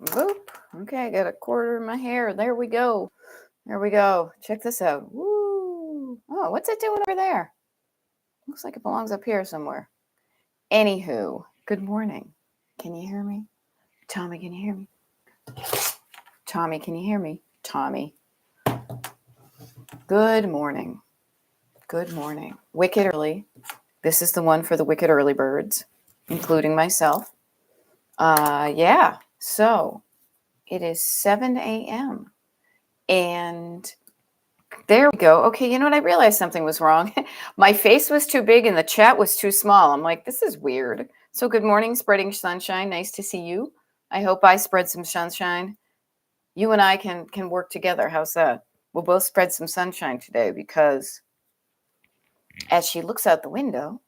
Boop. Okay, I got a quarter in my hair. There we go. There we go. Check this out. Woo. Oh, what's it doing over there? Looks like it belongs up here somewhere. Anywho, good morning. Can you hear me? Tommy, can you hear me? Tommy, can you hear me? Tommy. Good morning. Good morning. Wicked early. This is the one for the wicked early birds, including myself. Yeah. So it is 7 a.m. And there we go. Okay, you know what? I realized something was wrong. My face was too big and the chat was too small. I'm like, this is weird. So good morning, spreading sunshine. Nice to see you. I hope I spread some sunshine. You and I can work together. How's that? We'll both spread some sunshine today because as she looks out the window,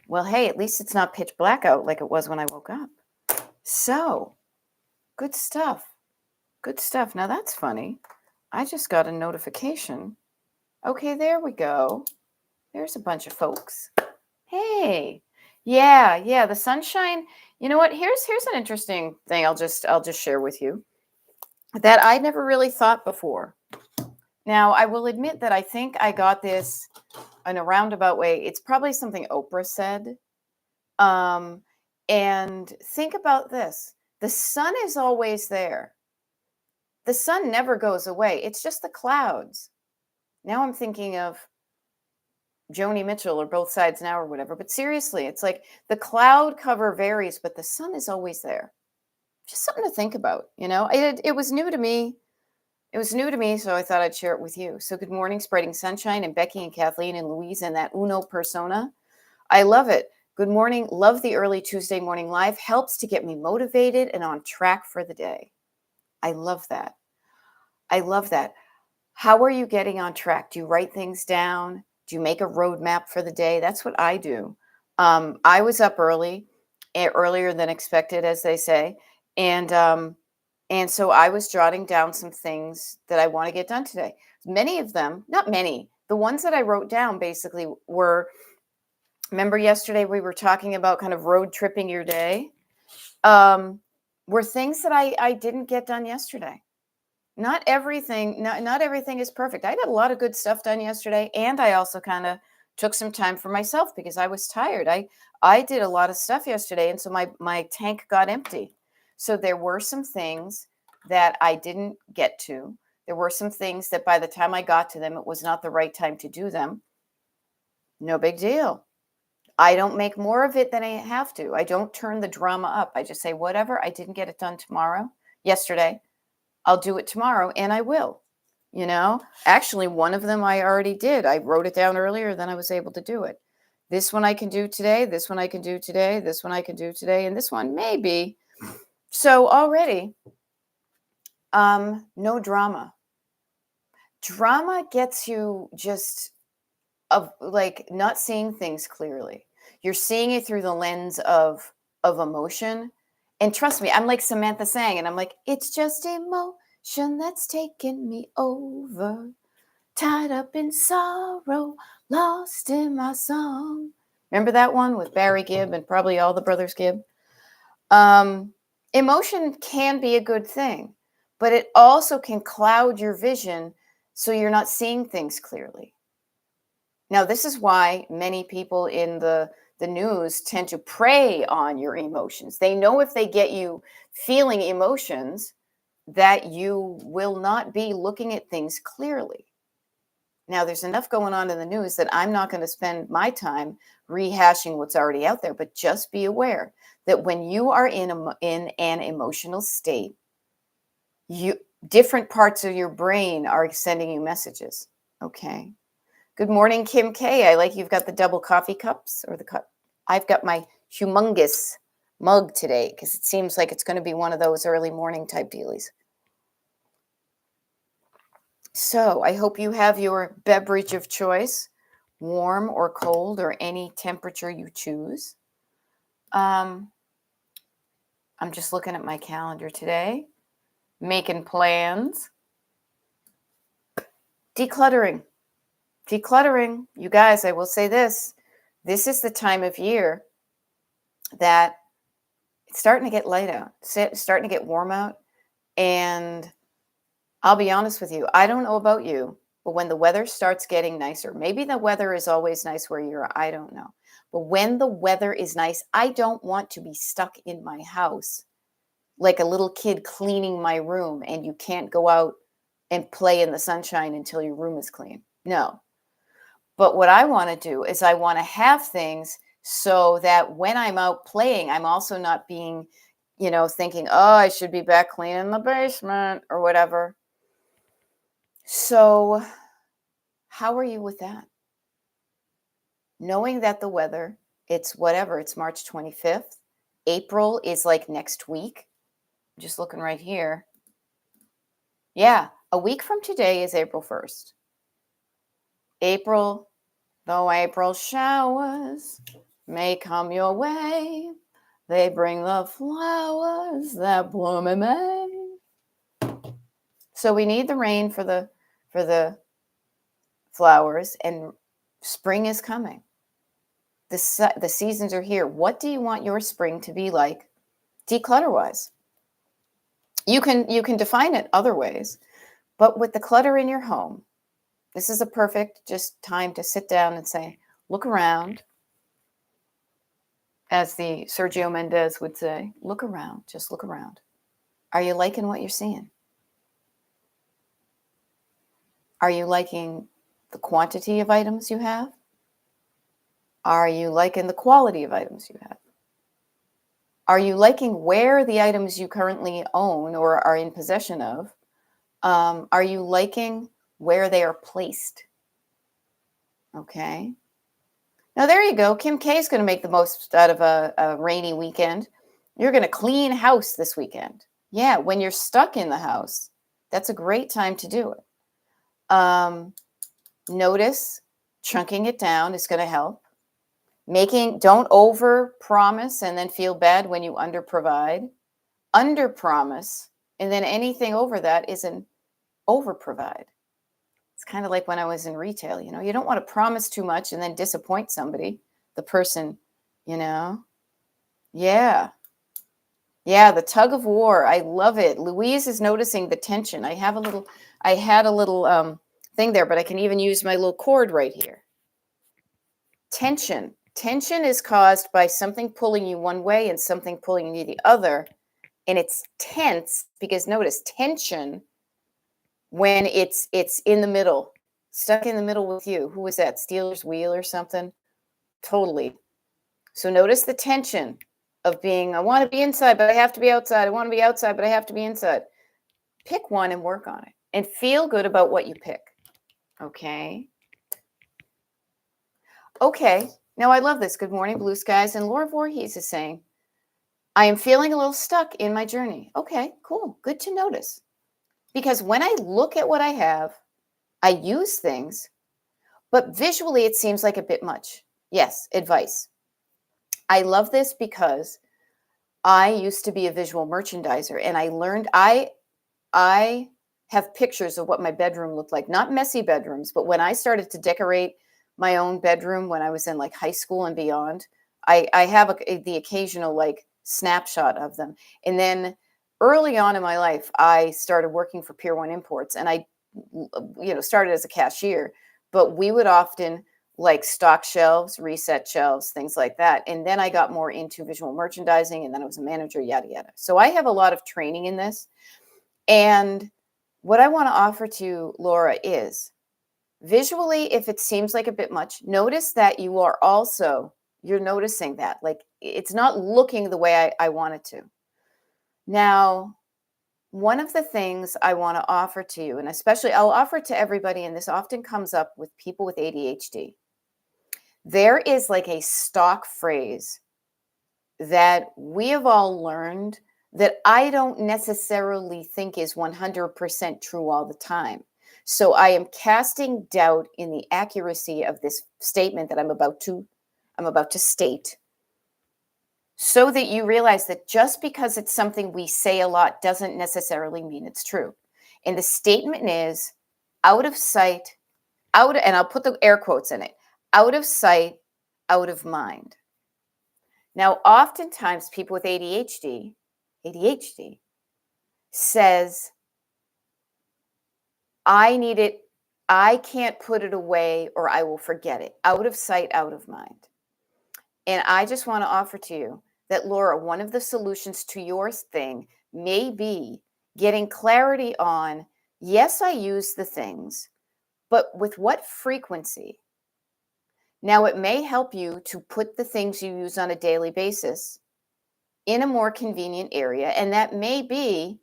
well, hey, at least it's not pitch black out like it was when I woke up. So, good stuff. Good stuff. Now that's funny. I just got a notification. Okay, there we go. There's a bunch of folks. Hey. Yeah, the sunshine. You know what? Here's an interesting thing I'll just share with you that I never really thought before. Now, I will admit that I think I got this in a roundabout way. It's probably something Oprah said. And think about this. The sun is always there. The sun never goes away. It's just the clouds. Now I'm thinking of Joni Mitchell or Both Sides Now or whatever. But seriously, it's like the cloud cover varies, but the sun is always there. Just something to think about, you know? It was new to me. It was new to me, so I thought I'd share it with you. So good morning, spreading sunshine, and Becky and Kathleen and Louise and that Uno persona. I love it. Good morning. Love the early Tuesday morning live. Helps to get me motivated and on track for the day. I love that. I love that. How are you getting on track? Do you write things down? Do you make a roadmap for the day? That's what I do. I was up earlier than expected, as they say. And so I was jotting down some things that I want to get done today. Many of them, not many, the ones that I wrote down basically were, remember yesterday we were talking about kind of road tripping your day, were things that I didn't get done yesterday. Not everything is perfect. I got a lot of good stuff done yesterday, and I also kind of took some time for myself because I was tired. I did a lot of stuff yesterday, and so my tank got empty. So there were some things that I didn't get to. There were some things that by the time I got to them, it was not the right time to do them. No big deal. I don't make more of it than I have to. I don't turn the drama up. I just say, whatever, I didn't get it done yesterday, I'll do it tomorrow, and I will. You know, actually, one of them I already did. I wrote it down earlier, then I was able to do it. This one I can do today. This one I can do today. This one I can do today. And this one maybe. So already, no drama. Drama gets you just of like not seeing things clearly. You're seeing it through the lens of emotion. And trust me, I'm like Samantha Sang, and I'm like, it's just emotion that's taken me over, tied up in sorrow, lost in my song. Remember that one with Barry Gibb and probably all the brothers Gibb? Emotion can be a good thing, but it also can cloud your vision so you're not seeing things clearly. Now, this is why many people in the news tend to prey on your emotions. They know if they get you feeling emotions that you will not be looking at things clearly. Now, there's enough going on in the news that I'm not going to spend my time rehashing what's already out there, but just be aware that when you are in an emotional state, different parts of your brain are sending you messages, okay? Good morning, Kim K. I like you've got the double coffee cups or the cup. I've got my humongous mug today because it seems like it's going to be one of those early morning type dealies. So I hope you have your beverage of choice, warm or cold or any temperature you choose. I'm just looking at my calendar today, making plans, decluttering. You guys, I will say this is the time of year that It's starting to get light out. It's starting to get warm out. And I'll be honest with you, I don't know about you, but when the weather starts getting nicer, maybe the weather is always nice where you're, I don't know. But when the weather is nice, I don't want to be stuck in my house like a little kid cleaning my room and you can't go out and play in the sunshine until your room is clean. No. But what I want to do is I want to have things so that when I'm out playing, I'm also not being, thinking, oh, I should be back cleaning the basement or whatever. So, how are you with that? Knowing that the weather, it's whatever, it's March 25th. April is like next week. Just looking right here. Yeah, a week from today is April 1st. April, though April showers may come your way, they bring the flowers that bloom in May. So we need the rain for the flowers, and spring is coming. The seasons are here. What do you want your spring to be like, declutter-wise? You can define it other ways, but with the clutter in your home, this is a perfect just time to sit down and say, look around. As the Sergio Mendes would say, look around, just look around. Are you liking what you're seeing? Are you liking the quantity of items you have? Are you liking the quality of items you have? Are you liking where the items you currently own or are in possession of? Are you liking where they are placed? Okay. Now, there you go. Kim K is going to make the most out of a rainy weekend. You're going to clean house this weekend. Yeah, when you're stuck in the house, that's a great time to do it. Notice chunking it down is going to help. Don't over promise and then feel bad when you under provide. Under promise, and then anything over that is an over provide. It's kind of like when I was in retail, you don't want to promise too much and then disappoint somebody, the person, Yeah. Yeah, the tug of war. I love it. Louise is noticing the tension. I had a little thing there, but I can even use my little cord right here. Tension. Tension is caused by something pulling you one way and something pulling you the other. And it's tense because notice tension when it's in the middle, stuck in the middle with you. Who was that? Steelers wheel or something? Totally. So notice the tension of being, I want to be inside, but I have to be outside. I want to be outside, but I have to be inside. Pick one and work on it and feel good about what you pick. Okay. Okay. Now I love this. Good morning, blue skies. And Laura Voorhees is saying, I am feeling a little stuck in my journey. Okay, cool. Good to notice. Because when I look at what I have, I use things, but visually it seems like a bit much. Yes, advice. I love this because I used to be a visual merchandiser and I learned I have pictures of what my bedroom looked like. Not messy bedrooms, but when I started to decorate my own bedroom when I was in like high school and beyond, I have the occasional like snapshot of them. And then early on in my life, I started working for Pier 1 Imports and I started as a cashier, but we would often like stock shelves, reset shelves, things like that. And then I got more into visual merchandising and then I was a manager, yada, yada. So I have a lot of training in this. And what I want to offer to Laura is visually, if it seems like a bit much, notice that you're noticing that. Like it's not looking the way I want it to. Now, one of the things I want to offer to you, and especially I'll offer it to everybody, and this often comes up with people with ADHD. There is like a stock phrase that we have all learned that I don't necessarily think is 100% true all the time. So I am casting doubt in the accuracy of this statement that I'm about to state, so that you realize that just because it's something we say a lot doesn't necessarily mean it's true. And the statement is out of sight, and I'll put the air quotes in it, out of sight, out of mind. Now, oftentimes people with ADHD says, I need it, I can't put it away or I will forget it. Out of sight, out of mind. And I just want to offer to you that, Laura, one of the solutions to your thing may be getting clarity on, yes, I use the things, but with what frequency? Now, it may help you to put the things you use on a daily basis in a more convenient area, and that may be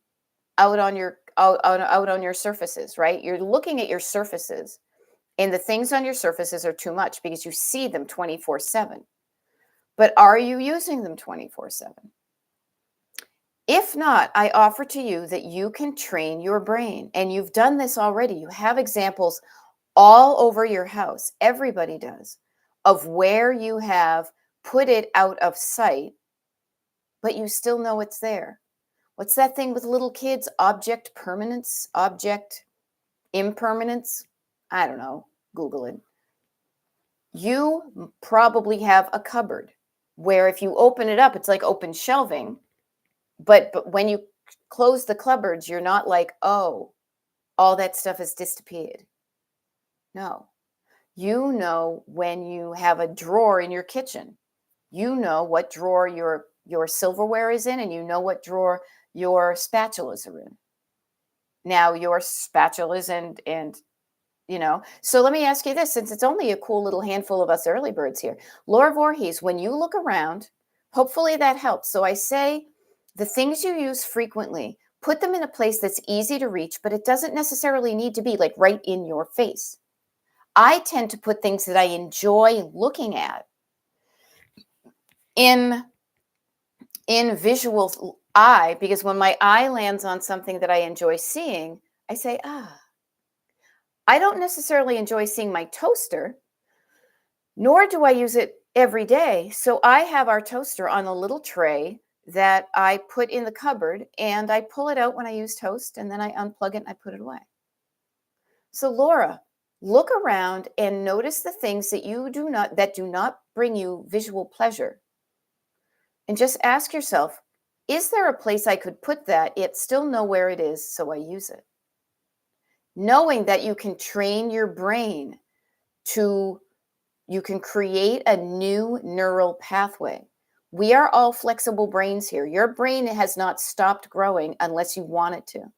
out on your surfaces, right? You're looking at your surfaces, and the things on your surfaces are too much because you see them 24/7. But are you using them 24/7? If not, I offer to you that you can train your brain, and you've done this already. You have examples all over your house. Everybody does, of where you have put it out of sight, but you still know it's there. What's that thing with little kids? Object permanence, object impermanence? I don't know. Google it. You probably have a cupboard where if you open it up, it's like open shelving. But when you close the cupboards, you're not like, oh, all that stuff has disappeared. No. You know when you have a drawer in your kitchen, you know what drawer your silverware is in, and you know what drawer your spatulas are in. Now your spatulas and so let me ask you this, since it's only a cool little handful of us early birds here. Laura Voorhees, when you look around, hopefully that helps. So I say the things you use frequently, put them in a place that's easy to reach, but it doesn't necessarily need to be like right in your face. I tend to put things that I enjoy looking at in visual eye, because when my eye lands on something that I enjoy seeing, I say, I don't necessarily enjoy seeing my toaster, nor do I use it every day. So I have our toaster on a little tray that I put in the cupboard, and I pull it out when I use toast, and then I unplug it and I put it away. So Laura, look around and notice the things that do not bring you visual pleasure. And just ask yourself, is there a place I could put that yet still know where it is so I use it? Knowing that you can train your brain you can create a new neural pathway. We are all flexible brains here. Your brain has not stopped growing unless you want it to.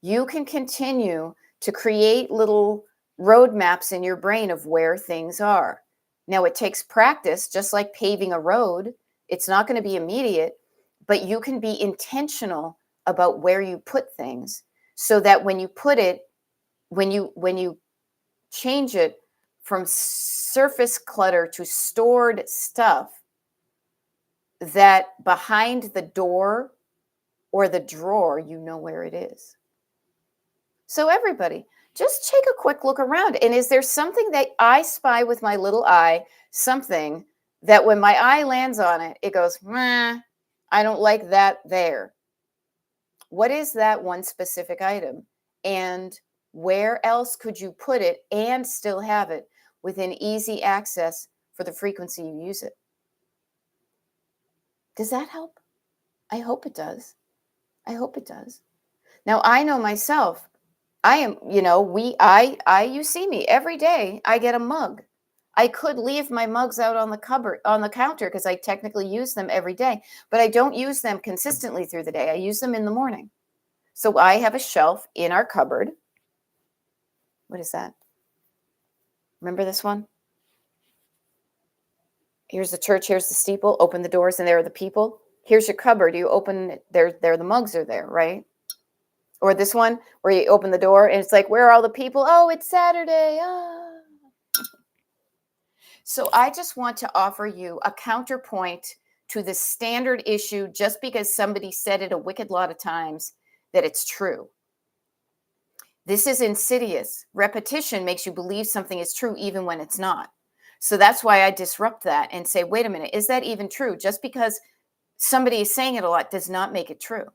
You can continue to create little roadmaps in your brain of where things are. Now, it takes practice, just like paving a road. It's not going to be immediate, but you can be intentional about where you put things so that when you put it, when you change it from surface clutter to stored stuff, that behind the door or the drawer, you know where it is. So everybody, just take a quick look around. And is there something that I spy with my little eye, something that when my eye lands on it, it goes, meh, I don't like that there. What is that one specific item? And where else could you put it and still have it within easy access for the frequency you use it? Does that help? I hope it does. I hope it does. Now, I know myself, I am, you see me every day, I get a mug. I could leave my mugs out on the counter because I technically use them every day, but I don't use them consistently through the day. I use them in the morning. So I have a shelf in our cupboard. What is that? Remember this one? Here's the church, here's the steeple, open the doors, and there are the people. Here's your cupboard. You open it, there the mugs are there, right? Or this one where you open the door and it's like, where are all the people? Oh, it's Saturday. So I just want to offer you a counterpoint to the standard issue, just because somebody said it a wicked lot of times, that it's true. This is insidious. Repetition makes you believe something is true even when it's not. So that's why I disrupt that and say, wait a minute, is that even true? Just because somebody is saying it a lot does not make it true.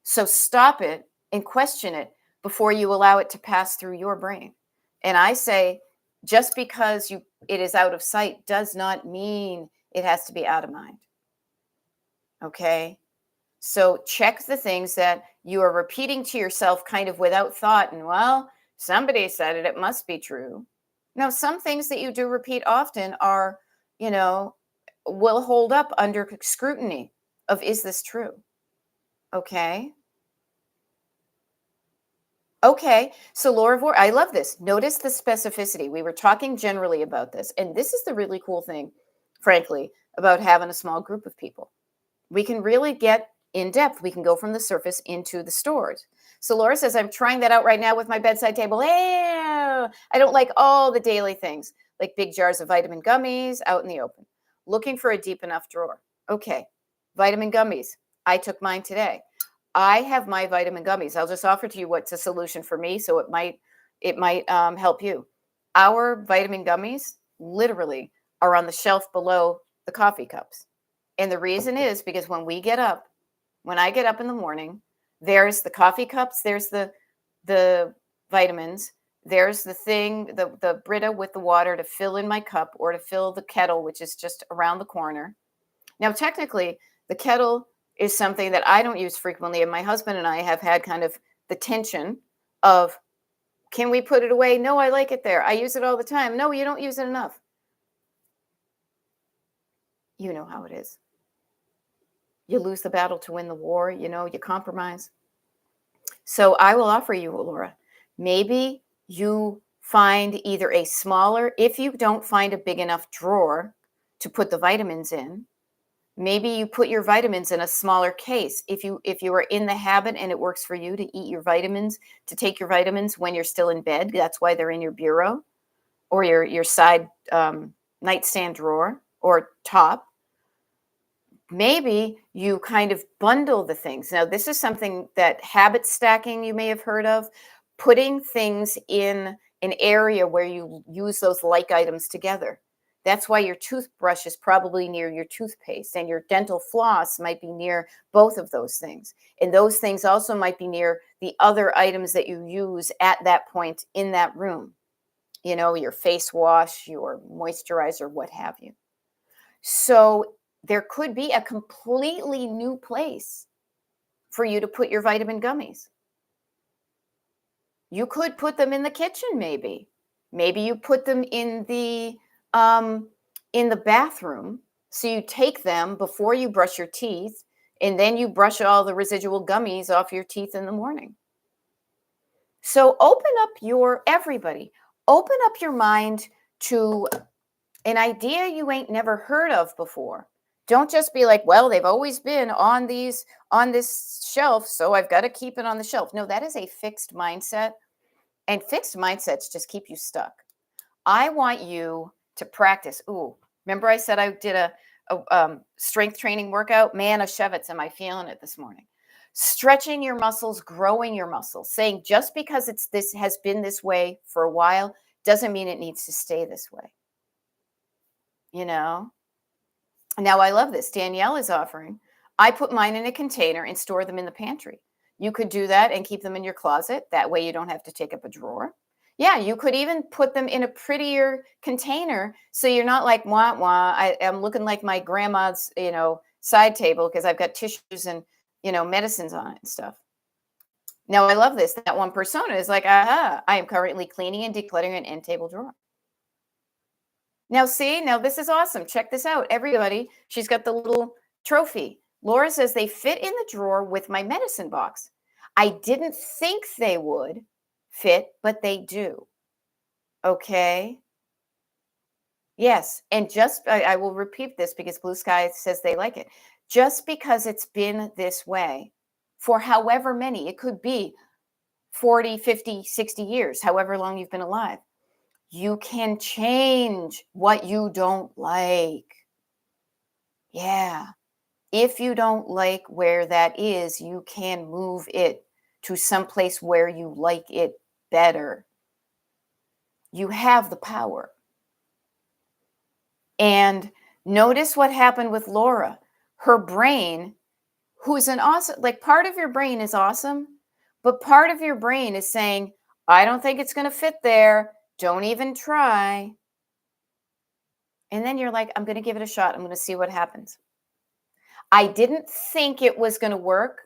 So stop it and question it before you allow it to pass through your brain. And I say, just because it is out of sight does not mean it has to be out of mind. Okay. So check the things that you are repeating to yourself kind of without thought. And well, somebody said it, it must be true. Now, some things that you do repeat often are, you know, will hold up under scrutiny of is this true? Okay. Okay. So Laura Vor, I love this. Notice the specificity. We were talking generally about this. And this is the really cool thing, frankly, about having a small group of people. We can really get in depth. We can go from the surface into the stores. So Laura says, I'm trying that out right now with my bedside table. I don't like all the daily things, like big jars of vitamin gummies out in the open. Looking for a deep enough drawer. Okay, vitamin gummies. I took mine today. I have my vitamin gummies. I'll just offer to you what's a solution for me, so it might help you. Our vitamin gummies literally are on the shelf below the coffee cups. And the reason is because when I get up in the morning, there's the coffee cups, there's the vitamins, there's the Brita with the water to fill in my cup or to fill the kettle, which is just around the corner. Now, technically, the kettle is something that I don't use frequently, and my husband and I have had kind of the tension of, can we put it away? No, I like it there. I use it all the time. No, you don't use it enough. You know how it is. You lose the battle to win the war, you compromise. So I will offer you, Laura, maybe you find either a smaller, if you don't find a big enough drawer to put the vitamins in, maybe you put your vitamins in a smaller case. If you are in the habit and it works for you to eat your vitamins, to take your vitamins when you're still in bed, that's why they're in your bureau or your side nightstand drawer or top. Maybe you kind of bundle the things. Now, this is something that habit stacking you may have heard of, putting things in an area where you use those like items together. That's why your toothbrush is probably near your toothpaste, and your dental floss might be near both of those things. And those things also might be near the other items that you use at that point in that room. Your face wash, your moisturizer, what have you. So there could be a completely new place for you to put your vitamin gummies. You could put them in the kitchen, maybe. Maybe you put them in the bathroom. So you take them before you brush your teeth, and then you brush all the residual gummies off your teeth in the morning. So open up your mind to an idea you ain't never heard of before. Don't just be like, well, they've always been on this shelf, so I've got to keep it on the shelf. No, that is a fixed mindset, and fixed mindsets just keep you stuck. I want you to practice. Ooh, remember I said I did a strength training workout? Man, Shevitz, am I feeling it this morning? Stretching your muscles, growing your muscles, saying just because this has been this way for a while doesn't mean it needs to stay this way. Now I love this. Danielle is offering, I put mine in a container and store them in the pantry. You could do that and keep them in your closet. That way you don't have to take up a drawer. Yeah, you could even put them in a prettier container so you're not like, wah, wah, I'm looking like my grandma's, side table because I've got tissues and, medicines on it and stuff. Now I love this. That one persona is like, aha, I am currently cleaning and decluttering an end table drawer. Now, see, this is awesome. Check this out. Everybody, she's got the little trophy. Laura says they fit in the drawer with my medicine box. I didn't think they would fit, but they do. Okay. Yes. And I will repeat this because Blue Sky says they like it. Just because it's been this way for however many, it could be 40, 50, 60 years, however long you've been alive. You can change what you don't like. Yeah. If you don't like where that is, you can move it to someplace where you like it better. You have the power. And notice what happened with Laura. Her brain, who's an awesome, like part of your brain is awesome, but part of your brain is saying, I don't think it's going to fit there. Don't even try. And then you're like, I'm going to give it a shot. I'm going to see what happens. I didn't think it was going to work,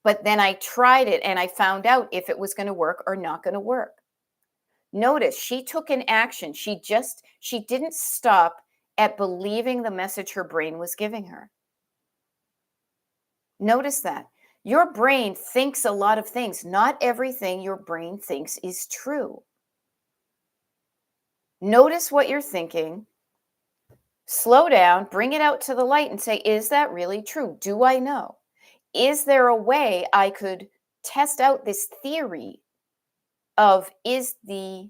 but then I tried it and I found out if it was going to work or not going to work. Notice she took an action. She didn't stop at believing the message her brain was giving her. Notice that. Your brain thinks a lot of things. Not everything your brain thinks is true. Notice what you're thinking. Slow down, bring it out to the light and say, is that really true? Do I know? Is there a way I could test out this theory of is the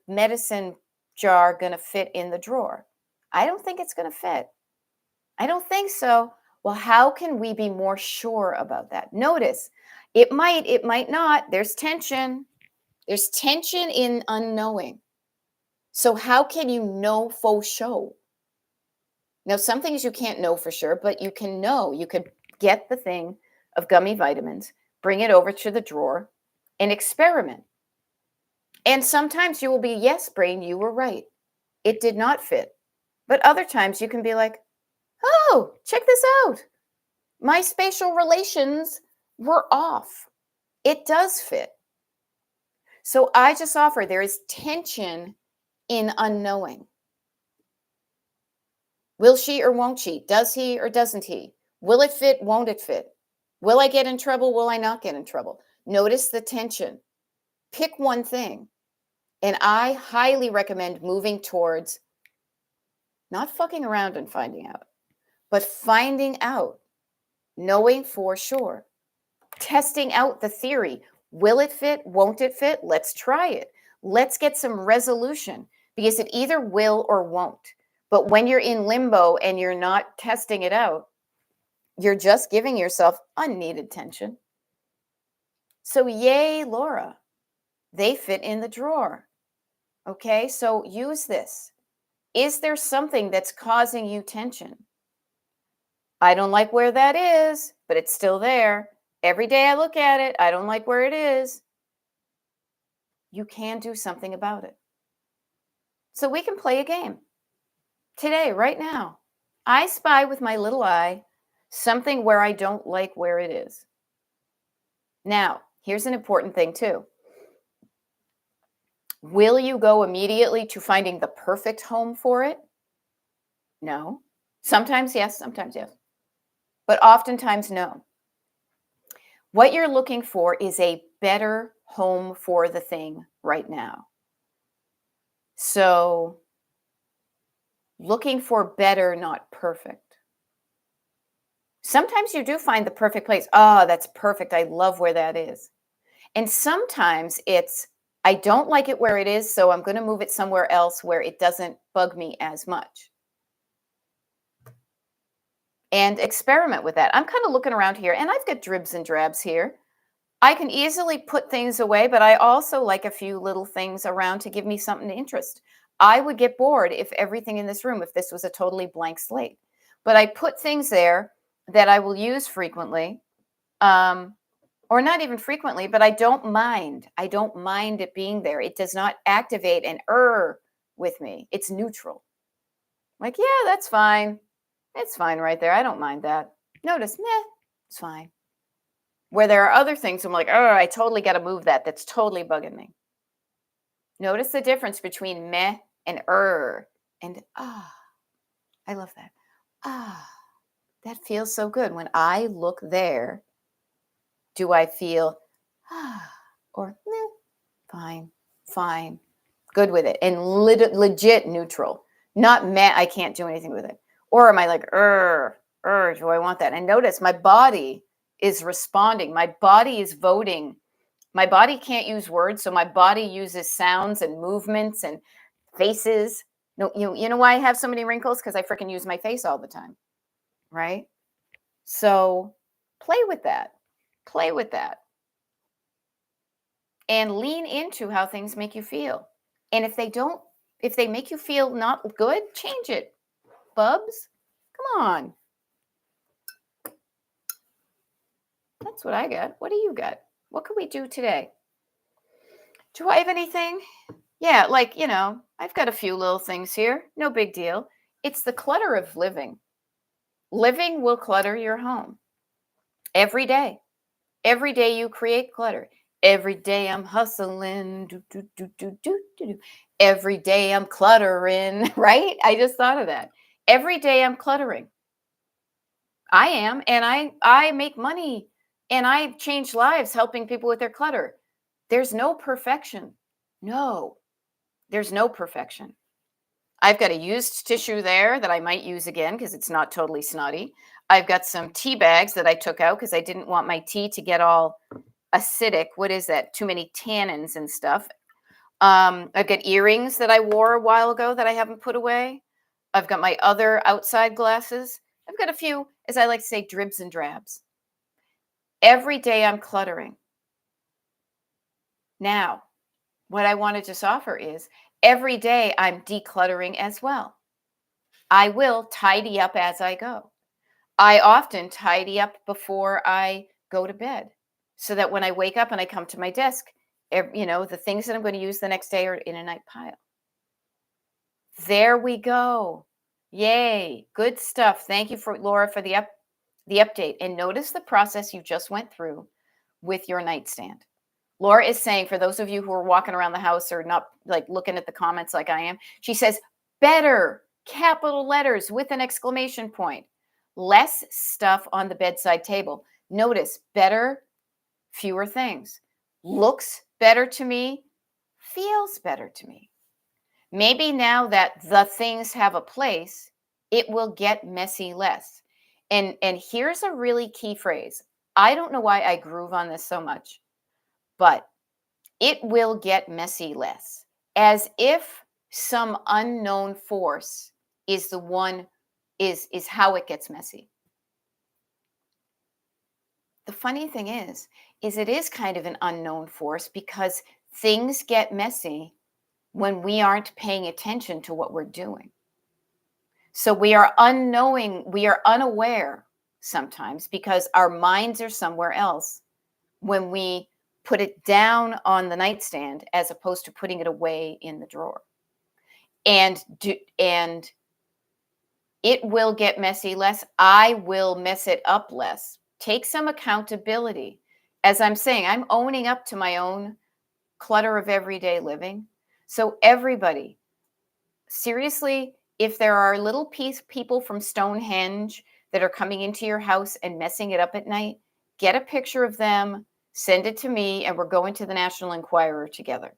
medicine jar going to fit in the drawer? I don't think it's going to fit. I don't think so. Well, how can we be more sure about that? Notice, it might not. There's tension. There's tension in unknowing. So how can you know for sure? Now, some things you can't know for sure, but you can know. You could get the thing of gummy vitamins, bring it over to the drawer, and experiment. And sometimes you will be, yes, brain, you were right. It did not fit. But other times you can be like, oh, check this out. My spatial relations were off. It does fit. So I just offer there is tension in unknowing. Will she or won't she? Does he or doesn't he? Will it fit? Won't it fit? Will I get in trouble? Will I not get in trouble? Notice the tension. Pick one thing. And I highly recommend moving towards not fucking around and finding out, but finding out, knowing for sure, testing out the theory. Will it fit? Won't it fit? Let's try it. Let's get some resolution because it either will or won't. But when you're in limbo and you're not testing it out, you're just giving yourself unneeded tension. So yay, Laura. They fit in the drawer. Okay, so use this. Is there something that's causing you tension? I don't like where that is, but it's still there. Every day I look at it, I don't like where it is. You can do something about it. So we can play a game. Today, right now, I spy with my little eye something where I don't like where it is. Now, here's an important thing too. Will you go immediately to finding the perfect home for it? No. Sometimes yes, sometimes yes. But oftentimes no. What you're looking for is a better home for the thing right now. So, looking for better, not perfect. Sometimes you do find the perfect place. Oh, that's perfect. I love where that is. And sometimes it's, I don't like it where it is, so I'm going to move it somewhere else where it doesn't bug me as much. And experiment with that. I'm kind of looking around here, and I've got dribs and drabs here. I can easily put things away, but I also like a few little things around to give me something to interest. I would get bored if everything in this room, if this was a totally blank slate. But I put things there that I will use frequently, or not even frequently, but I don't mind. I don't mind it being there. It does not activate an with me. It's neutral. Like, yeah, that's fine. It's fine right there. I don't mind that. Notice, meh, it's fine. Where there are other things, I'm like, oh, I totally got to move that. That's totally bugging me. Notice the difference between meh and and ah. I love that. Ah, that feels so good. When I look there, do I feel ah or meh? Fine, good with it. And legit neutral, not meh, I can't do anything with it. Or am I like, do I want that? And notice my body is responding. My body is voting. My body can't use words, so my body uses sounds and movements and faces. No, you know why I have so many wrinkles? Because I freaking use my face all the time, right? So play with that. Play with that. And lean into how things make you feel. And if they make you feel not good, change it. Bubs, come on. That's what I got. What do you got? What can we do today? Do I have anything? Yeah, like, I've got a few little things here. No big deal. It's the clutter of living. Living will clutter your home every day. Every day you create clutter. Every day I'm hustling. Do, do, do, do, do, do, do. Every day I'm cluttering, right? I just thought of that. Every day I'm cluttering. I am, and I make money and I change lives helping people with their clutter. There's no perfection. No, there's no perfection. I've got a used tissue there that I might use again because it's not totally snotty. I've got some tea bags that I took out because I didn't want my tea to get all acidic. What is that? Too many tannins and stuff. I've got earrings that I wore a while ago that I haven't put away. I've got my other outside glasses. I've got a few, as I like to say, dribs and drabs. Every day I'm cluttering. Now, what I want to just offer is every day I'm decluttering as well. I will tidy up as I go. I often tidy up before I go to bed so that when I wake up and I come to my desk, the things that I'm going to use the next day are in a nice pile. There we go. Yay. Good stuff. Thank you for Laura for the update. And notice the process you just went through with your nightstand. Laura is saying, for those of you who are walking around the house or not like looking at the comments like I am, she says, better, capital letters with an exclamation point. Less stuff on the bedside table. Notice, better, fewer things. Looks better to me, feels better to me. Maybe now that the things have a place, it will get messy less. And here's a really key phrase. I don't know why I groove on this so much, but it will get messy less, as if some unknown force is the one is how it gets messy. The funny thing is it is kind of an unknown force because things get messy when we aren't paying attention to what we're doing. So we are unaware sometimes because our minds are somewhere else when we put it down on the nightstand as opposed to putting it away in the drawer. And it will get messy less. I will mess it up less. Take some accountability. As I'm saying, I'm owning up to my own clutter of everyday living. So everybody, seriously, if there are little people from Stonehenge that are coming into your house and messing it up at night, get a picture of them, send it to me, and we're going to the National Enquirer together.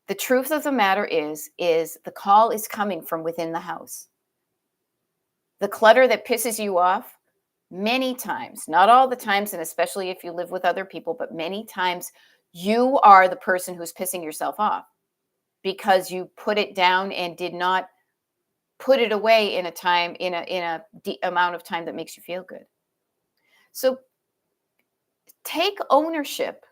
The truth of the matter is the call is coming from within the house. The clutter that pisses you off, many times, not all the times, and especially if you live with other people, but many times you are the person who's pissing yourself off because you put it down and did not put it away in a amount of time that makes you feel good. So take ownership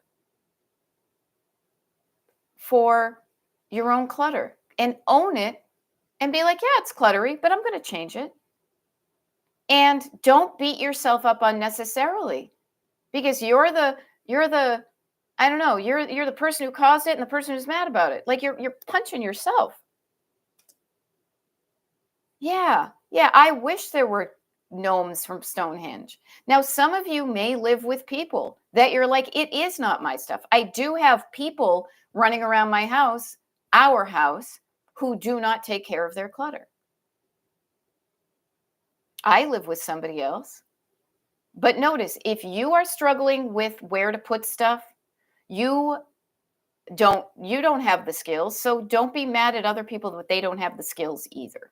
for your own clutter and own it and be like, yeah, it's cluttery, but I'm going to change it. And don't beat yourself up unnecessarily because you're the I don't know, you're the person who caused it and the person who's mad about it. Like you're punching yourself. Yeah. I wish there were gnomes from Stonehenge. Now, some of you may live with people that you're like, it is not my stuff. I do have people running around my house, our house, who do not take care of their clutter. I live with somebody else. But notice, if you are struggling with where to put stuff, you don't have the skills. So don't be mad at other people that they don't have the skills either.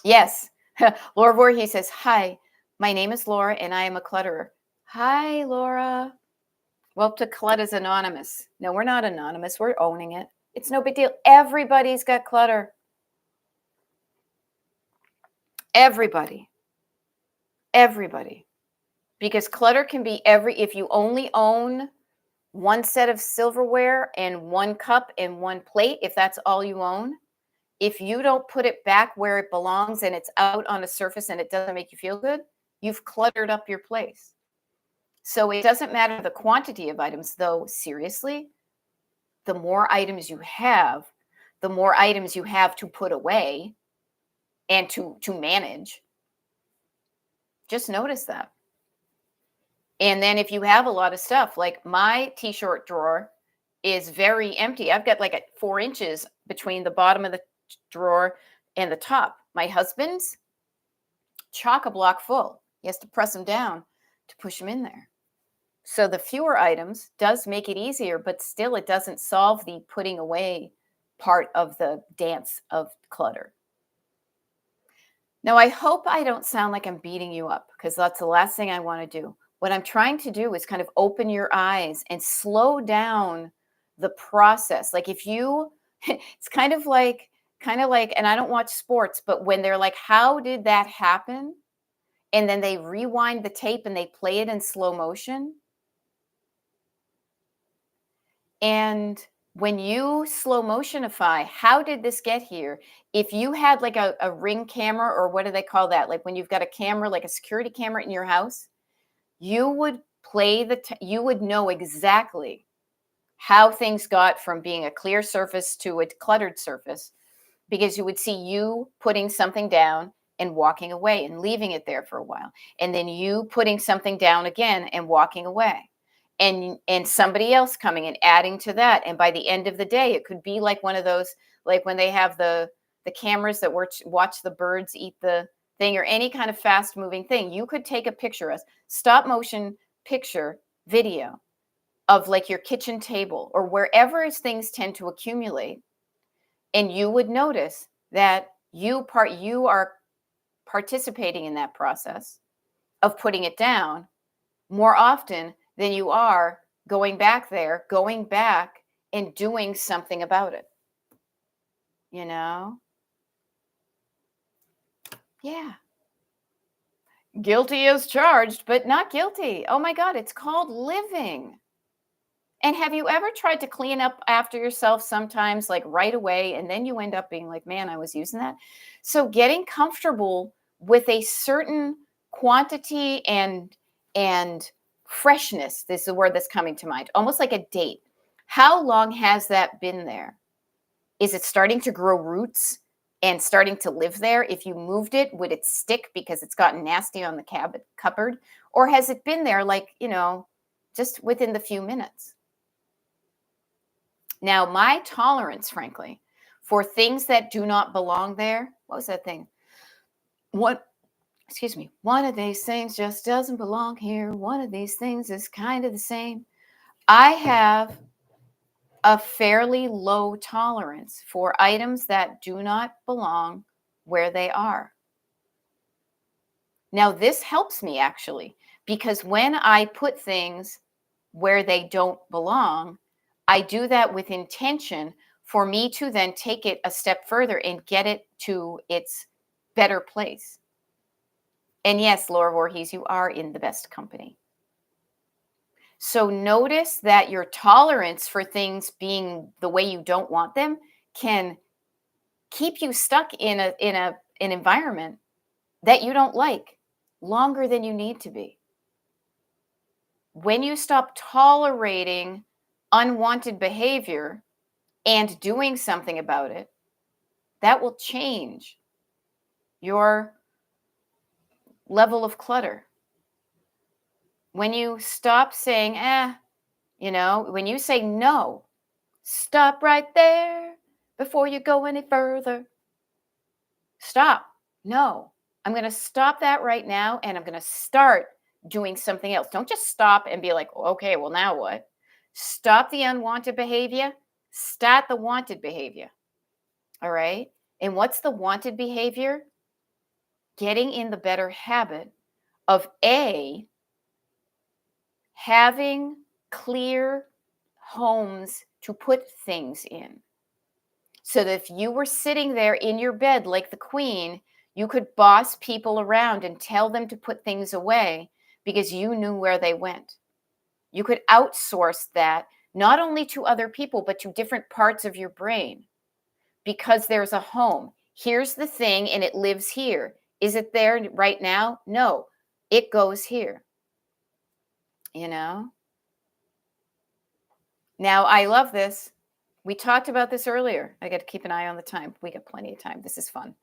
Yes. Laura Voorhees says, hi, my name is Laura and I am a clutterer. Hi, Laura. Well, to Clutter's anonymous. No, we're not anonymous. We're owning it. It's no big deal. Everybody's got clutter. Everybody. Because clutter can be if you only own one set of silverware and one cup and one plate, if that's all you own, if you don't put it back where it belongs and it's out on a surface and it doesn't make you feel good, you've cluttered up your place. So it doesn't matter the quantity of items, though, seriously, the more items you have, the more items you have to put away and to manage. Just notice that. And then if you have a lot of stuff, like my t-shirt drawer is very empty. I've got like 4 inches between the bottom of the drawer and the top. My husband's chock-a-block full. He has to press them down to push them in there. So the fewer items does make it easier, but still it doesn't solve the putting away part of the dance of clutter. Now, I hope I don't sound like I'm beating you up, because that's the last thing I want to do. What I'm trying to do is kind of open your eyes and slow down the process. Like if you, it's kind of like, and I don't watch sports, but when they're like, how did that happen? And then they rewind the tape and they play it in slow motion. And when you slow motionify, how did this get here? If you had like a ring camera, or what do they call that? Like when you've got a camera, like a security camera in your house, you would play you would know exactly how things got from being a clear surface to a cluttered surface, because you would see you putting something down and walking away and leaving it there for a while. And then you putting something down again and walking away. And somebody else coming and adding to that. And by the end of the day, it could be like one of those, like when they have the cameras that watch the birds eat the thing, or any kind of fast moving thing. You could take a picture, a stop motion picture video of like your kitchen table or wherever things tend to accumulate. And you would notice that you are participating in that process of putting it down more often than you are going back and doing something about it. You know? Yeah. Guilty as charged, but not guilty. Oh my God, it's called living. And have you ever tried to clean up after yourself sometimes, like right away, and then you end up being like, man, I was using that? So getting comfortable with a certain quantity and freshness, this is the word that's coming to mind, almost like a date. How long has that been there? Is it starting to grow roots and starting to live there? If you moved it, would it stick because it's gotten nasty on the cupboard? Or has it been there like, just within the few minutes? Now, my tolerance, frankly, for things that do not belong there, what was that thing? One of these things just doesn't belong here. One of these things is kind of the same. I have a fairly low tolerance for items that do not belong where they are. Now, this helps me actually, because when I put things where they don't belong, I do that with intention for me to then take it a step further and get it to its better place. And yes, Laura Voorhees, you are in the best company. So notice that your tolerance for things being the way you don't want them can keep you stuck in an environment that you don't like longer than you need to be. When you stop tolerating unwanted behavior and doing something about it, that will change your level of clutter. When you stop saying, when you say no, stop right there before you go any further. Stop. No, I'm going to stop that right now, and I'm going to start doing something else. Don't just stop and be like, okay, well, now what? Stop the unwanted behavior. Start the wanted behavior. All right. And what's the wanted behavior? Getting in the better habit of having clear homes to put things in. So that if you were sitting there in your bed like the queen, you could boss people around and tell them to put things away because you knew where they went. You could outsource that not only to other people, but to different parts of your brain, because there's a home. Here's the thing, and it lives here. Is it there right now? No, it goes here. Now, I love this. We talked about this earlier. I got to keep an eye on the time. We got plenty of time. This is fun.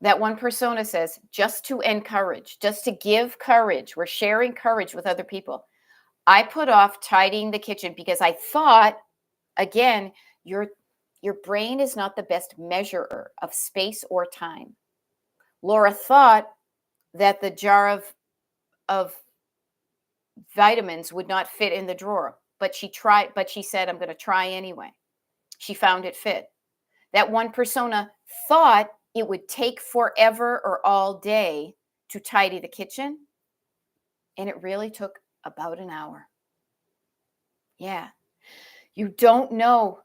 That one persona says, just to encourage, just to give courage. We're sharing courage with other people. I put off tidying the kitchen because I thought, again, your brain is not the best measurer of space or time. Laura thought that the jar of vitamins would not fit in the drawer, but she said, I'm going to try anyway. She found it fit. That one persona thought it would take forever or all day to tidy the kitchen, and it really took about an hour. Yeah. You don't know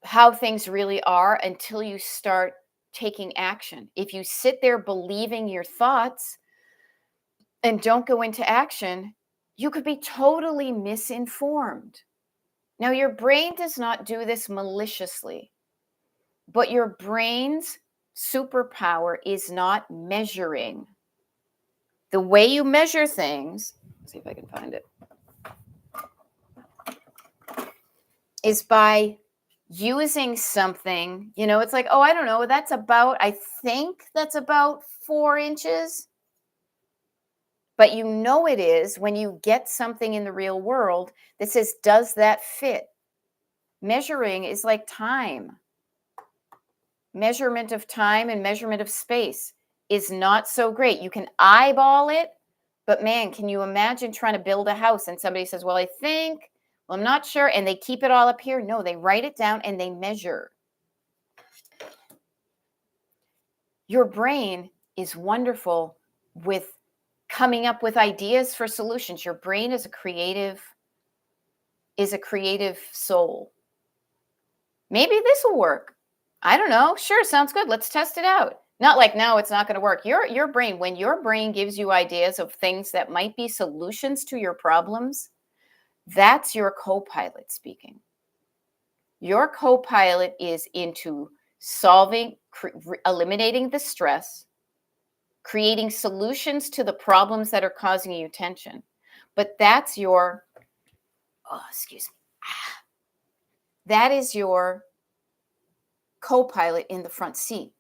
how things really are until you start taking action. If you sit there believing your thoughts and don't go into action, you could be totally misinformed. Now, your brain does not do this maliciously, but your brain's superpower is not measuring. The way you measure things, let's see if I can find it, is by using something. It's like, oh, I don't know, I think that's about 4 inches. But it is when you get something in the real world that says, does that fit? Measuring is like time. Measurement of time and measurement of space is not so great. You can eyeball it, but man, can you imagine trying to build a house and somebody says, well, I'm not sure, and they keep it all up here? No, they write it down and they measure. Your brain is wonderful with coming up with ideas for solutions. Your brain is a creative soul. Maybe this will work. I don't know. Sure, sounds good. Let's test it out. Not like, no, it's not going to work. Your brain, when your brain gives you ideas of things that might be solutions to your problems, that's your co-pilot speaking. Your co-pilot is into solving, eliminating the stress, creating solutions to the problems that are causing you tension. But that's your, that is your co-pilot in the front seat.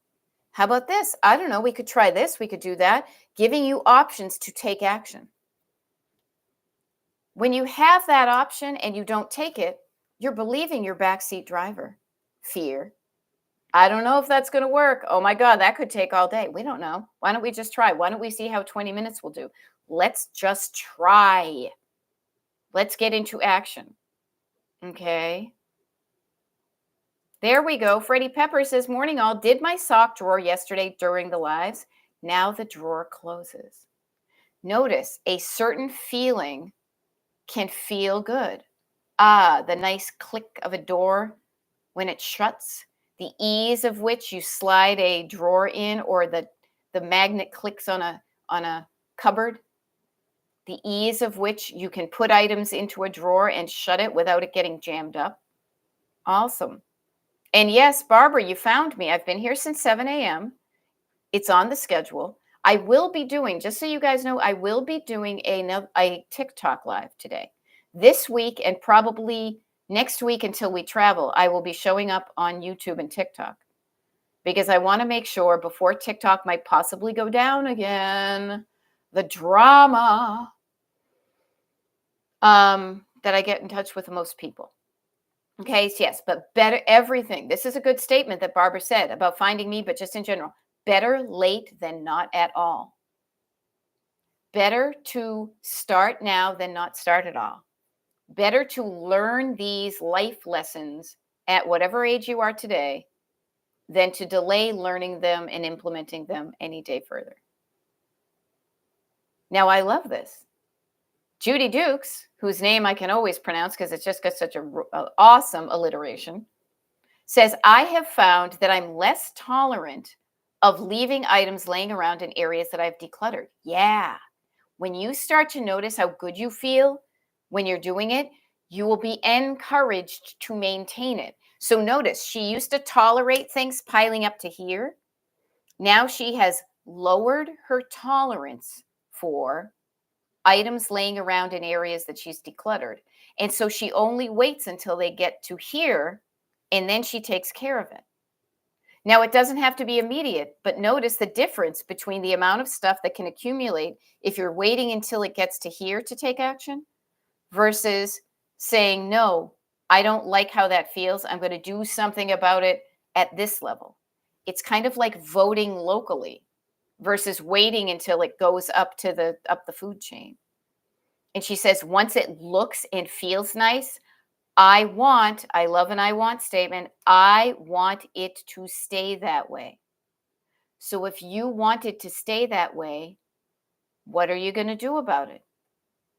How about this? I don't know. We could try this. We could do that. Giving you options to take action. When you have that option and you don't take it, you're believing your backseat driver. Fear. I don't know if that's going to work. Oh my God, that could take all day. We don't know. Why don't we just try? Why don't we see how 20 minutes will do? Let's just try. Let's get into action. Okay. There we go. Freddie Pepper says, morning all, did my sock drawer yesterday during the lives. Now the drawer closes. Notice a certain feeling can feel good. The nice click of a door when it shuts, the ease of which you slide a drawer in, or the magnet clicks on a cupboard, the ease of which you can put items into a drawer and shut it without it getting jammed up. Awesome. And yes, Barbara, you found me. I've been here since 7 a.m. It's on the schedule. I will be doing, just so you guys know, I will be doing a TikTok live today. This week and probably next week until we travel, I will be showing up on YouTube and TikTok because I want to make sure before TikTok might possibly go down again, the drama, that I get in touch with most people. Okay, yes, but better everything. This is a good statement that Barbara said about finding me, but just in general, better late than not at all. Better to start now than not start at all. Better to learn these life lessons at whatever age you are today than to delay learning them and implementing them any day further. Now, I love this. Judy Dukes, whose name I can always pronounce because it's just got such an awesome alliteration, says, I have found that I'm less tolerant of leaving items laying around in areas that I've decluttered. Yeah. When you start to notice how good you feel when you're doing it, you will be encouraged to maintain it. So notice, she used to tolerate things piling up to here. Now she has lowered her tolerance for items laying around in areas that she's decluttered. And so she only waits until they get to here, and then she takes care of it. Now, it doesn't have to be immediate, but notice the difference between the amount of stuff that can accumulate if you're waiting until it gets to here to take action versus saying, no, I don't like how that feels. I'm going to do something about it at this level. It's kind of like voting locally versus waiting until it goes up the food chain. And she says, once it looks and feels nice, I love an I want statement. I want it to stay that way. So if you want it to stay that way, what are you going to do about it?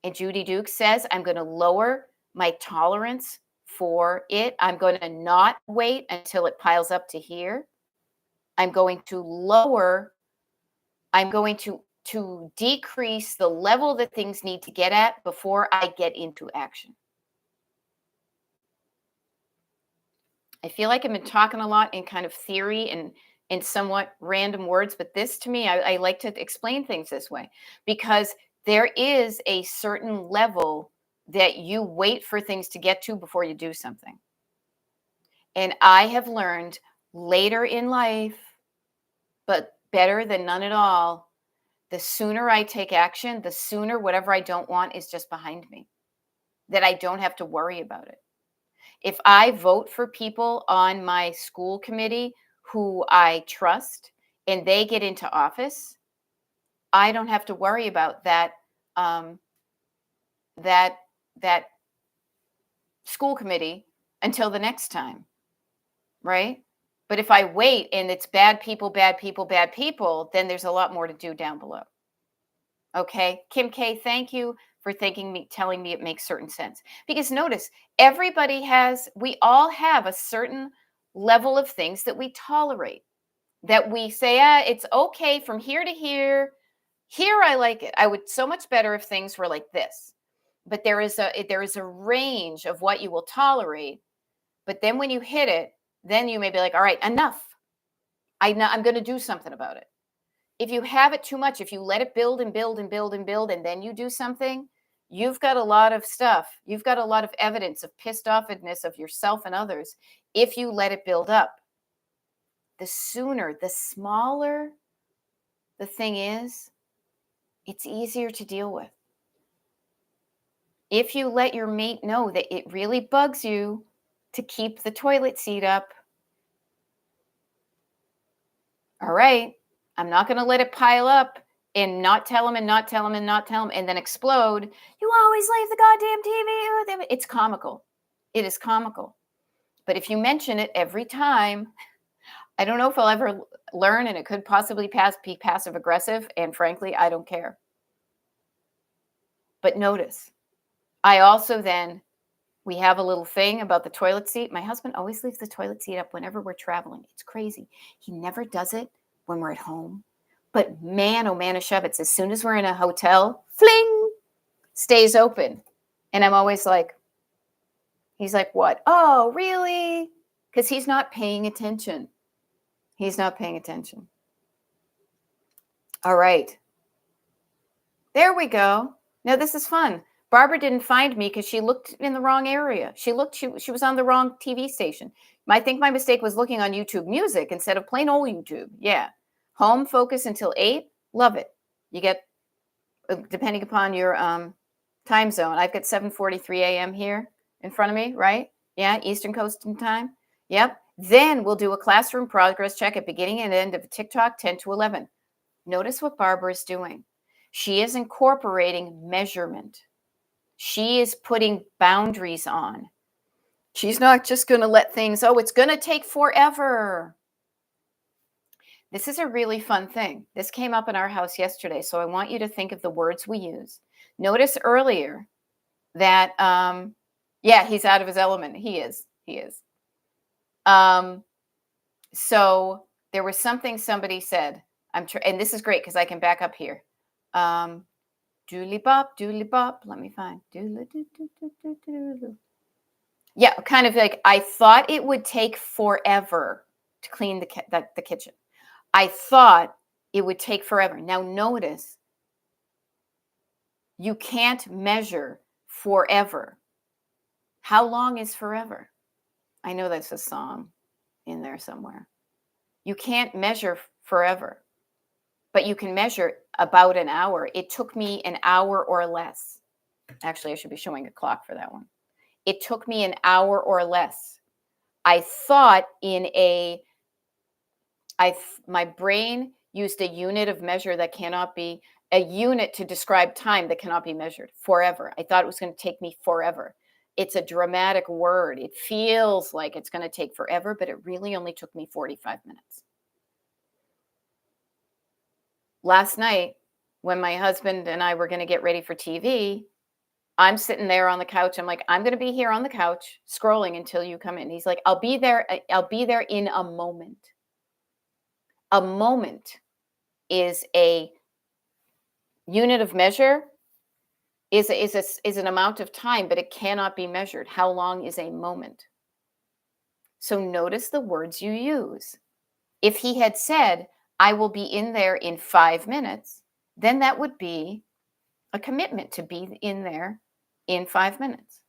And Judy Duke says, I'm going to lower my tolerance for it. I'm going to not wait until it piles up to here. I'm going to decrease the level that things need to get at before I get into action. I feel like I've been talking a lot in kind of theory and in somewhat random words, but this to me, I like to explain things this way because there is a certain level that you wait for things to get to before you do something. And I have learned later in life, but better than none at all, the sooner I take action, the sooner whatever I don't want is just behind me, that I don't have to worry about it. If I vote for people on my school committee who I trust and they get into office, I don't have to worry about that that school committee until the next time, right? But if I wait and it's bad people, then there's a lot more to do down below. Okay, Kim K, thank you for telling me it makes certain sense. Because notice, we all have a certain level of things that we tolerate, that we say, it's okay from here to here. Here, I like it. I would so much better if things were like this. But there is a range of what you will tolerate. But then when you hit it, then you may be like, all right, enough. I'm going to do something about it. If you have it too much, if you let it build and build and build and build, and then you do something, you've got a lot of stuff. You've got a lot of evidence of pissed offness of yourself and others. If you let it build up, the smaller the thing is, it's easier to deal with. If you let your mate know that it really bugs you to keep the toilet seat up, all right, I'm not going to let it pile up and not tell him and not tell him and not tell him and then explode. You always leave the goddamn TV. It's comical. It is comical. But if you mention it every time, I don't know if I'll ever learn, and it could possibly be passive aggressive. And frankly, I don't care. But notice, we have a little thing about the toilet seat. My husband always leaves the toilet seat up whenever we're traveling. It's crazy. He never does it when we're at home. But man, oh man, it's as soon as we're in a hotel, fling, stays open. And I'm always like, he's like, what? Oh, really? Because he's not paying attention. He's not paying attention. All right. There we go. Now this is fun. Barbara didn't find me because she looked in the wrong area. She was on the wrong TV station. I think my mistake was looking on YouTube Music instead of plain old YouTube. Yeah. Home focus until 8. Love it. You get, depending upon your time zone. I've got 7:43 a.m. here in front of me, right? Yeah, Eastern Coast time. Yep. Then we'll do a classroom progress check at beginning and end of TikTok, 10 to 11. Notice what Barbara is doing. She is incorporating measurement. She is putting boundaries on. She's not just going to let things, it's going to take forever. This is a really fun thing. This came up in our house yesterday, so I want you to think of the words we use. Notice earlier that, he's out of his element. He is. So there was something somebody said. And this is great because I can back up here. Doodly bop. Let me find. Yeah, kind of like I thought it would take forever to clean the kitchen. I thought it would take forever. Now notice, You can't measure forever. How long is forever? I know that's a song in there somewhere. You can't measure forever, but you can measure about an hour. It took me an hour or less. Actually, I should be showing a clock for that one. It took me an hour or less. I thought my brain used a unit of measure that cannot be, a unit to describe time that cannot be measured, forever. I thought it was going to take me forever. It's a dramatic word. It feels like it's going to take forever, but it really only took me 45 minutes. Last night, when my husband and I were going to get ready for TV, I'm sitting there on the couch. I'm like, I'm going to be here on the couch scrolling until you come in. He's like, I'll be there in a moment. A moment is a unit of measure, is an amount of time, but it cannot be measured. How long is a moment? So notice the words you use. If he had said, I will be in there in 5 minutes, then that would be a commitment to be in there in 5 minutes.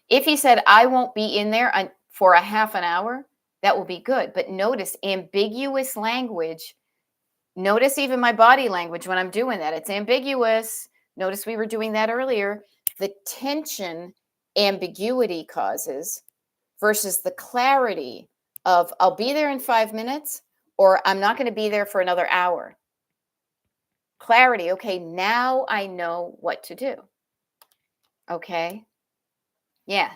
If he said, I won't be in there for a half an hour, that will be good. But notice ambiguous language. Notice even my body language when I'm doing that. It's ambiguous. Notice we were doing that earlier. The tension ambiguity causes versus the clarity of I'll be there in 5 minutes or I'm not going to be there for another hour. Clarity. Okay, now I know what to do. Okay. Yeah.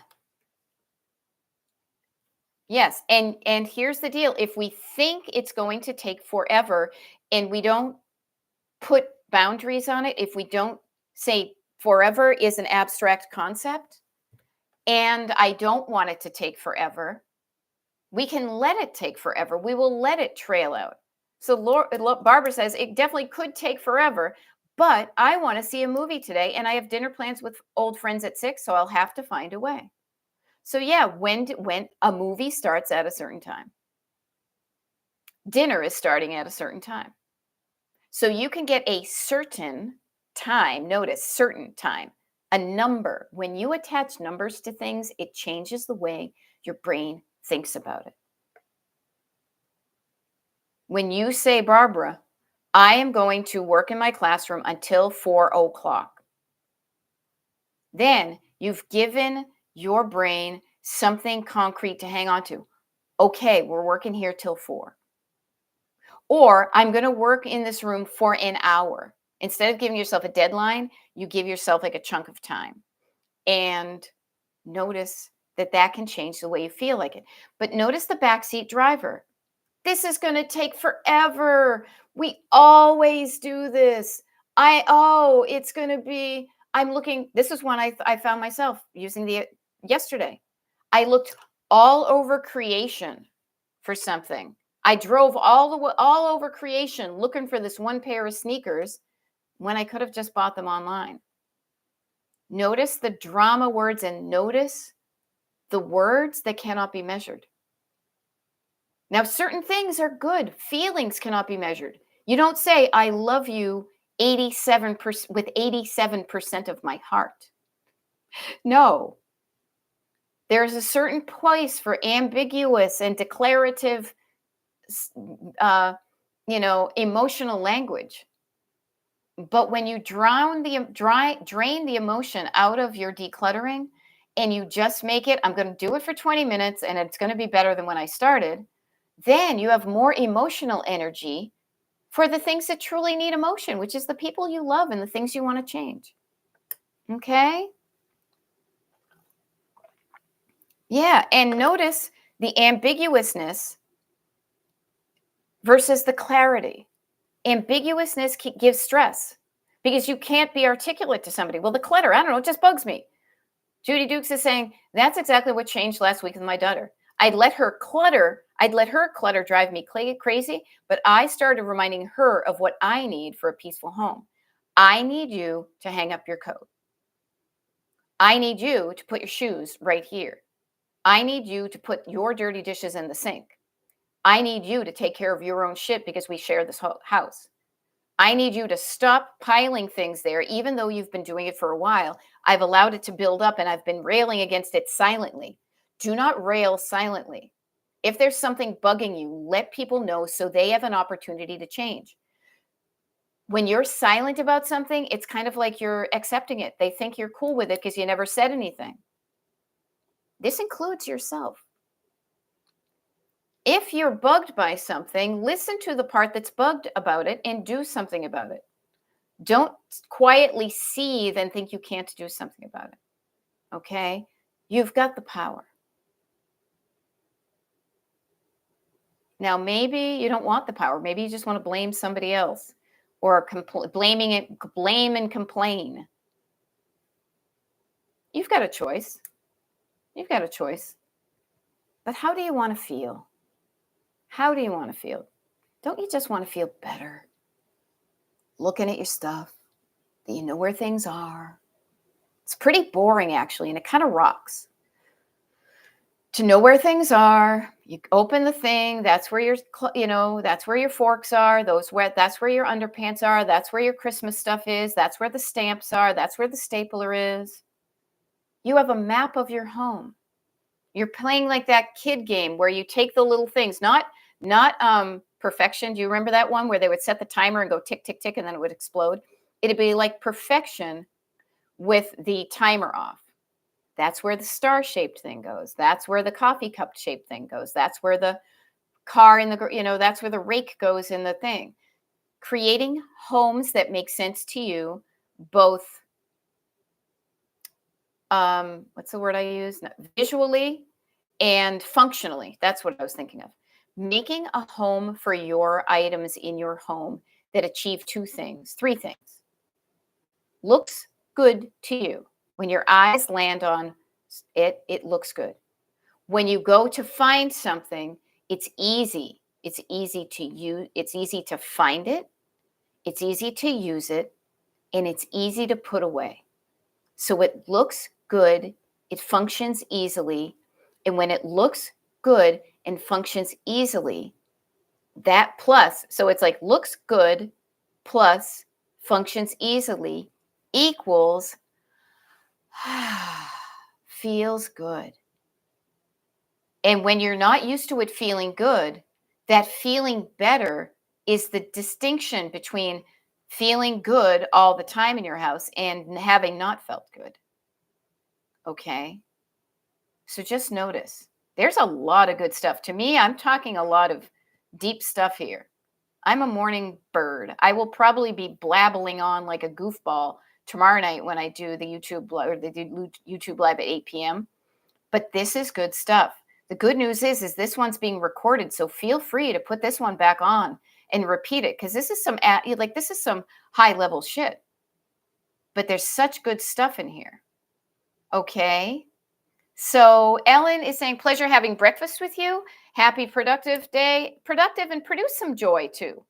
Yes. And here's the deal. If we think it's going to take forever and we don't put boundaries on it, if we don't say forever is an abstract concept and I don't want it to take forever, we can let it take forever. We will let it trail out. So Barbara says it definitely could take forever, but I want to see a movie today and I have dinner plans with old friends at 6, so I'll have to find a way. So yeah, when a movie starts at a certain time, dinner is starting at a certain time. So you can get a certain time, notice certain time, a number. When you attach numbers to things, it changes the way your brain thinks about it. When you say, Barbara, I am going to work in my classroom until 4 o'clock, then you've given your brain something concrete to hang on to. Okay, we're working here till 4. Or I'm going to work in this room for an hour. Instead of giving yourself a deadline, you give yourself like a chunk of time. And notice that can change the way you feel like it. But notice the backseat driver. This is going to take forever. We always do this. It's going to be, I'm looking, this is one I found myself using yesterday. I looked all over creation for something. I drove all over creation looking for this one pair of sneakers when I could have just bought them online. Notice the drama words and notice the words that cannot be measured. Now, certain things are good. Feelings cannot be measured. You don't say, I love you 87% with 87% of my heart. No. There's a certain place for ambiguous and declarative emotional language. But when you drain the emotion out of your decluttering and you just make it, I'm going to do it for 20 minutes and it's going to be better than when I started, then you have more emotional energy for the things that truly need emotion, which is the people you love and the things you want to change. Okay? Yeah, and notice the ambiguousness versus the clarity. Ambiguousness gives stress because you can't be articulate to somebody. Well, the clutter, I don't know, it just bugs me. Judy Dukes is saying, that's exactly what changed last week with my daughter. I'd let her clutter drive me crazy, but I started reminding her of what I need for a peaceful home. I need you to hang up your coat. I need you to put your shoes right here. I need you to put your dirty dishes in the sink. I need you to take care of your own shit because we share this whole house. I need you to stop piling things there, even though you've been doing it for a while. I've allowed it to build up and I've been railing against it silently. Do not rail silently. If there's something bugging you, let people know so they have an opportunity to change. When you're silent about something, it's kind of like you're accepting it. They think you're cool with it because you never said anything. This includes yourself. If you're bugged by something, listen to the part that's bugged about it and do something about it. Don't quietly seethe and think you can't do something about it. Okay? You've got the power. Now, maybe you don't want the power. Maybe you just want to blame somebody else or blame and complain. You've got a choice. You've got a choice. But how do you want to feel? How do you want to feel? Don't you just want to feel better? Looking at your stuff, that you know where things are. It's pretty boring, actually, and it kind of rocks. To know where things are, you open the thing. That's where that's where your forks are. That's where your underpants are. That's where your Christmas stuff is. That's where the stamps are. That's where the stapler is. You have a map of your home. You're playing like that kid game where you take the little things, not Perfection. Do you remember that one where they would set the timer and go tick, tick, tick, and then it would explode? It'd be like Perfection with the timer off. That's where the star-shaped thing goes. That's where the coffee cup-shaped thing goes. That's where the car in the, that's where the rake goes in the thing. Creating homes that make sense to you, both, what's the word I use? Visually and functionally. That's what I was thinking of. Making a home for your items in your home that achieve three things. Looks good to you. When your eyes land on it, it looks good. When you go to find something, it's easy. It's easy to use. It's easy to find it. It's easy to use it. And it's easy to put away. So it looks good. It functions easily. And when it looks good and functions easily, that plus, so it's like looks good plus functions easily equals feels good. And when you're not used to it feeling good, that feeling better is the distinction between feeling good all the time in your house and having not felt good. Okay? So just notice. There's a lot of good stuff. To me, I'm talking a lot of deep stuff here. I'm a morning bird. I will probably be blabbling on like a goofball tomorrow night when I do the YouTube Live at 8 p.m. But this is good stuff. The good news is this one's being recorded, so feel free to put this one back on and repeat it because this is some high level shit. But there's such good stuff in here. Okay. So Ellen is saying, pleasure having breakfast with you. Happy productive day. Productive and produce some joy too.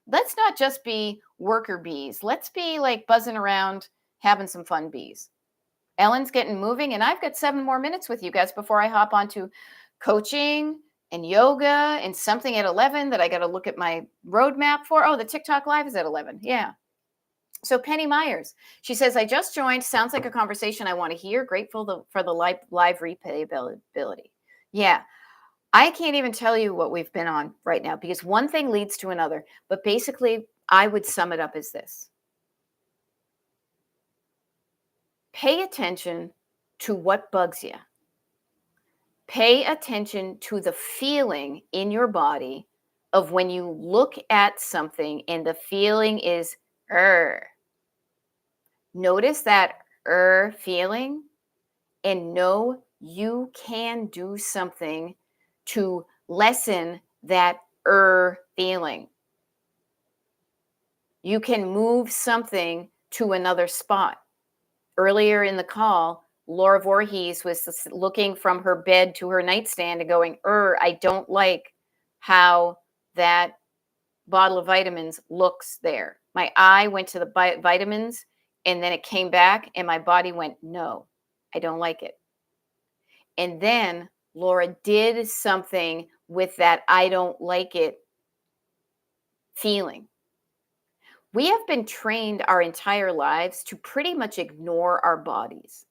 Let's not just be worker bees. Let's be like buzzing around, having some fun bees. Ellen's getting moving, and I've got 7 more minutes with you guys before I hop onto coaching and yoga and something at 11 that I got to look at my roadmap for. Oh, the TikTok live is at 11. Yeah. So Penny Myers, she says, I just joined. Sounds like a conversation I want to hear. Grateful for the live replayability. Yeah. I can't even tell you what we've been on right now because one thing leads to another. But basically, I would sum it up as this. Pay attention to what bugs you. Pay attention to the feeling in your body of when you look at something and the feeling is Notice that feeling and know you can do something to lessen that feeling. You can move something to another spot. Earlier in the call, Laura Voorhees was looking from her bed to her nightstand and going, I don't like how that bottle of vitamins looks there. My eye went to the vitamins and then it came back and my body went, no, I don't like it. And then Laura did something with that I don't like it feeling. We have been trained our entire lives to pretty much ignore our bodies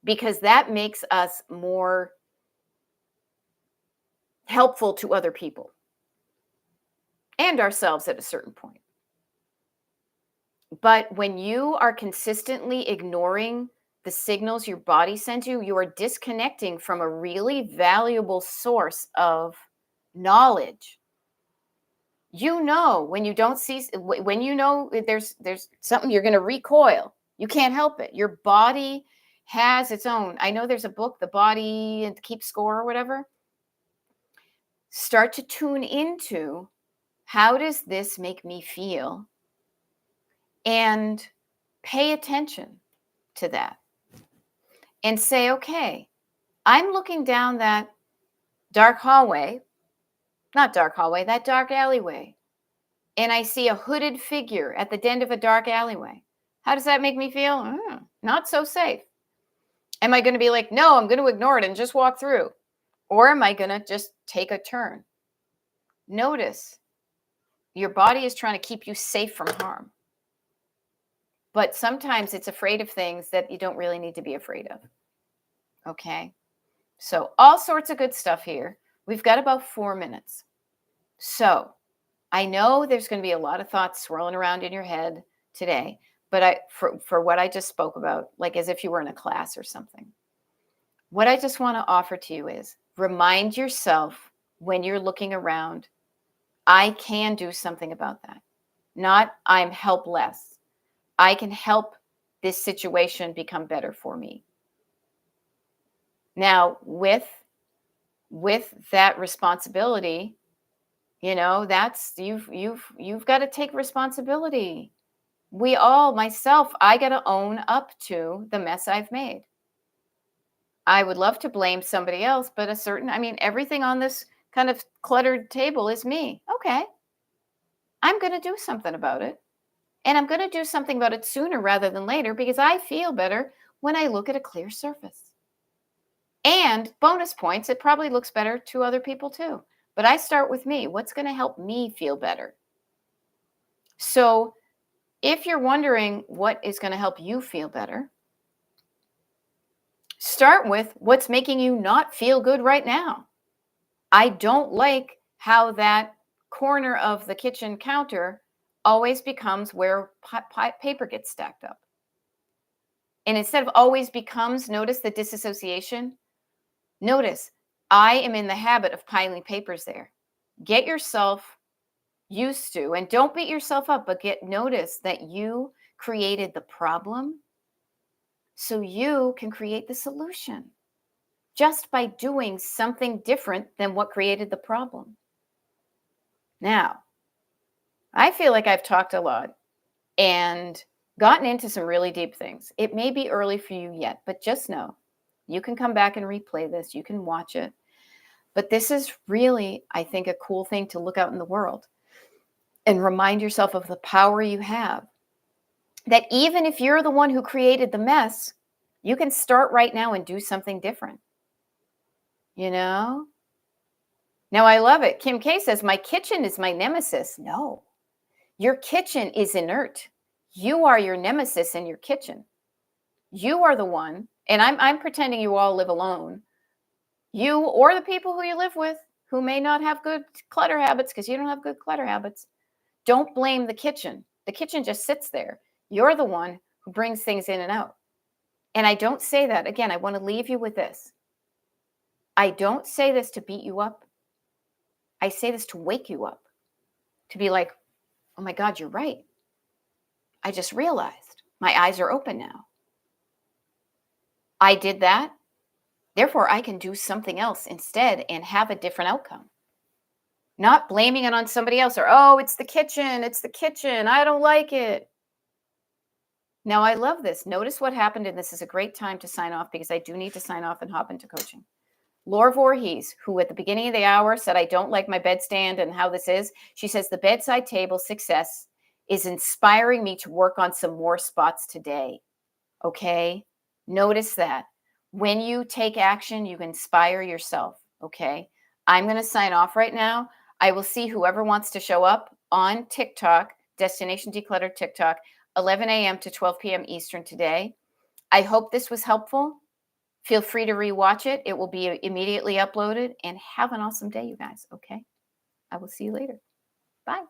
because that makes us more helpful to other people and ourselves at a certain point. But when you are consistently ignoring the signals your body sends you, you are disconnecting from a really valuable source of knowledge. You know when you don't see, when you know there's something, you're going to recoil. You can't help it. Your body has its own. I know there's a book, The Body and Keep Score or whatever. Start to tune into, how does this make me feel? And pay attention to that and say, okay, I'm looking down that dark hallway, not dark hallway, that dark alleyway, and I see a hooded figure at the end of a dark alleyway. How does that make me feel? Not so safe. Am I going to be like, no, I'm going to ignore it and just walk through? Or am I going to just take a turn? Notice your body is trying to keep you safe from harm. But sometimes it's afraid of things that you don't really need to be afraid of. Okay? So all sorts of good stuff here. We've got about 4 minutes. So I know there's going to be a lot of thoughts swirling around in your head today, but for what I just spoke about, like as if you were in a class or something, what I just want to offer to you is remind yourself when you're looking around, I can do something about that. Not I'm helpless. I can help this situation become better for me. Now, with that responsibility, that's you've got to take responsibility. We all, myself, I got to own up to the mess I've made. I would love to blame somebody else, but everything on this kind of cluttered table is me. Okay. I'm going to do something about it. And I'm going to do something about it sooner rather than later because I feel better when I look at a clear surface. And bonus points, it probably looks better to other people too. But I start with me. What's going to help me feel better? So if you're wondering what is going to help you feel better, start with what's making you not feel good right now. I don't like how that corner of the kitchen counter always becomes where paper gets stacked up. And instead of always becomes, notice the disassociation. Notice, I am in the habit of piling papers there. Get yourself used to, and don't beat yourself up, but notice that you created the problem so you can create the solution just by doing something different than what created the problem. Now, I feel like I've talked a lot and gotten into some really deep things. It may be early for you yet, but just know you can come back and replay this. You can watch it. But this is really, I think, a cool thing to look out in the world and remind yourself of the power you have. That even if you're the one who created the mess, you can start right now and do something different. Now I love it. Kim K says, my kitchen is my nemesis. No, your kitchen is inert. You are your nemesis in your kitchen. You are the one, and I'm pretending you all live alone. You or the people who you live with who may not have good clutter habits because you don't have good clutter habits. Don't blame the kitchen. The kitchen just sits there. You're the one who brings things in and out. And I don't say that. Again, I want to leave you with this. I don't say this to beat you up. I say this to wake you up. To be like, oh my God, you're right. I just realized my eyes are open now. I did that. Therefore, I can do something else instead and have a different outcome. Not blaming it on somebody else or, oh, it's the kitchen. It's the kitchen. I don't like it. Now, I love this. Notice what happened, and this is a great time to sign off because I do need to sign off and hop into coaching. Laura Voorhees, who at the beginning of the hour said, I don't like my bedstand and how this is. She says, the bedside table success is inspiring me to work on some more spots today. Okay? Notice that. When you take action, you inspire yourself. Okay? I'm going to sign off right now. I will see whoever wants to show up on TikTok Destination Declutter TikTok, 11 a.m. to 12 p.m. Eastern today. I hope this was helpful. Feel free to rewatch it. It will be immediately uploaded. And have an awesome day, you guys. Okay. I will see you later. Bye.